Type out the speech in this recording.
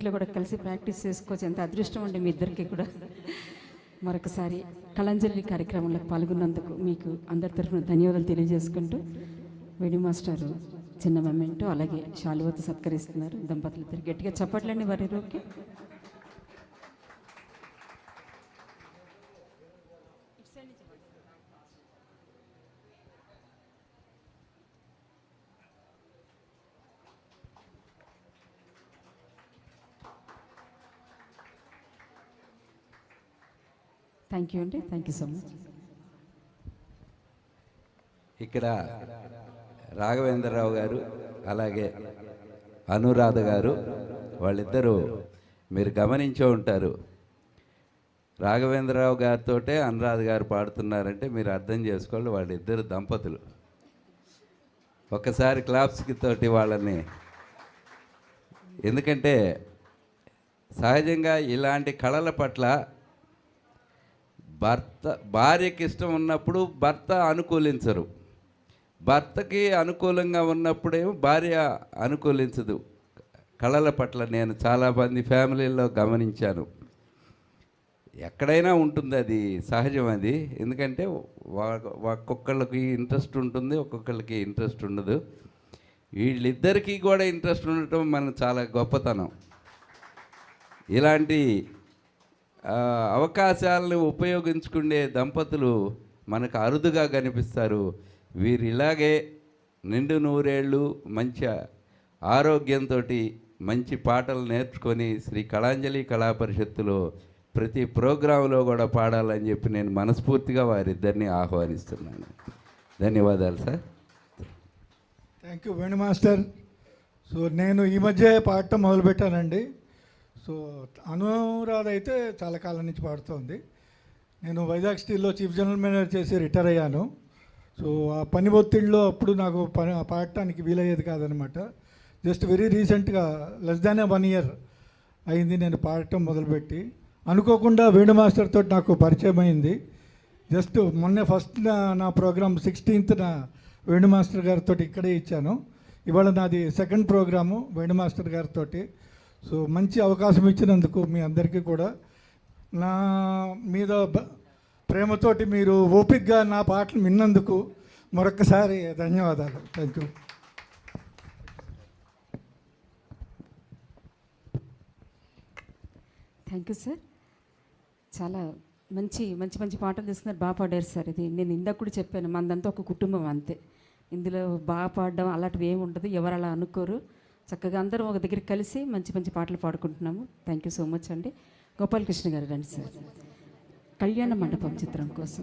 ఇట్లా కూడా కలిసి ప్రాక్టీస్ చేసుకోవచ్చు. ఎంత అదృష్టం అండి మీ ఇద్దరికి కూడా. మరొకసారి కళాంజలి కార్యక్రమంలో పాల్గొన్నందుకు మీకు అందరి తరఫున ధన్యవాదాలు తెలియజేసుకుంటూ వేణు మాస్టర్ చిన్న మొమెంటో అలాగే శాలువతో సత్కరిస్తున్నారు దంపతులు ఇద్దరు. గట్టిగా చప్పట్లండి వారి రోకి. థ్యాంక్ యూ అండి, థ్యాంక్ యూ సో మచ్. ఇక్కడ రాఘవేంద్రరావు గారు అలాగే అనురాధ గారు వాళ్ళిద్దరూ మీరు గమనించే ఉంటారు. రాఘవేంద్రరావు గారితో అనురాధ గారు పాడుతున్నారంటే మీరు అర్థం చేసుకోవాలి వాళ్ళిద్దరు దంపతులు. ఒక్కసారి క్లాప్స్కి తోటి వాళ్ళని, ఎందుకంటే సహజంగా ఇలాంటి కళల పట్ల భార్యకి ఇష్టం ఉన్నప్పుడు భర్త అనుకూలించరు, భర్తకి అనుకూలంగా ఉన్నప్పుడేమో భార్య అనుకూలించదు. కళల పట్ల నేను చాలామంది ఫ్యామిలీల్లో గమనించాను. ఎక్కడైనా ఉంటుంది, అది సహజం. అది ఎందుకంటే ఒక్కొక్కళ్ళకి ఇంట్రెస్ట్ ఉంటుంది, ఒక్కొక్కళ్ళకి ఇంట్రెస్ట్ ఉండదు. వీళ్ళిద్దరికీ కూడా ఇంట్రెస్ట్ ఉండటం మన చాలా గొప్పతనం. ఇలాంటి అవకాశాలను ఉపయోగించుకునే దంపతులు మనకు అరుదుగా కనిపిస్తారు. వీరు ఇలాగే నిండు నూరేళ్ళు మంచి ఆరోగ్యంతో మంచి పాటలు నేర్చుకొని శ్రీ కళాంజలి కళా పరిషత్తులో ప్రతి ప్రోగ్రాంలో కూడా పాడాలని చెప్పి నేను మనస్ఫూర్తిగా వారిద్దరిని ఆహ్వానిస్తున్నాను. ధన్యవాదాలు sir. Thank you Venu master. So నేను ఈ మధ్య పాడటం మొదలుపెట్టానండి. సో అనురాధ అయితే చాలా కాలం నుంచి పాడుతోంది. నేను వైజాగ్ స్టీల్లో చీఫ్ జనరల్ మేనేజర్ చేసి రిటైర్ అయ్యాను. సో ఆ పని ఒత్తిడిలో అప్పుడు నాకు పాడటానికి వీలయ్యేది కాదనమాట. జస్ట్ వెరీ రీసెంట్గా లెస్ దాన్ 1 year అయింది నేను పాడటం మొదలుపెట్టి. అనుకోకుండా వేణు మాస్టర్ తోటి నాకు పరిచయం అయింది. జస్ట్ మొన్న ఫస్ట్ నా ప్రోగ్రామ్ 16th వేణు మాస్టర్ గారితో ఇక్కడే ఇచ్చాను. ఇవాళ నాది సెకండ్ ప్రోగ్రాము వేణు మాస్టర్ గారితో. సో మంచి అవకాశం ఇచ్చినందుకు మీ అందరికీ కూడా నా మీద ప్రేమతోటి మీరు ఓపికగా నా పాటలు విన్నందుకు మరొకసారి ధన్యవాదాలు. Thank you. Thank you sir. చాలా మంచి మంచి మంచి పాటలు తీస్తున్నారు, బాగా పాడారు సార్. ఇది నేను ఇందాక కూడా చెప్పాను, మనదంతా ఒక కుటుంబం అంతే. ఇందులో బాగా పాడడం అలాంటివి ఏమి ఉండదు, ఎవరు అలా అనుకోరు. చక్కగా అందరం ఒక దగ్గర కలిసి మంచి మంచి పాటలు పాడుకుంటున్నాము. థ్యాంక్ యూ సో మచ్ అండి. గోపాలకృష్ణ గారు రండి సార్, కళ్యాణ మండపం చిత్రం కోసం.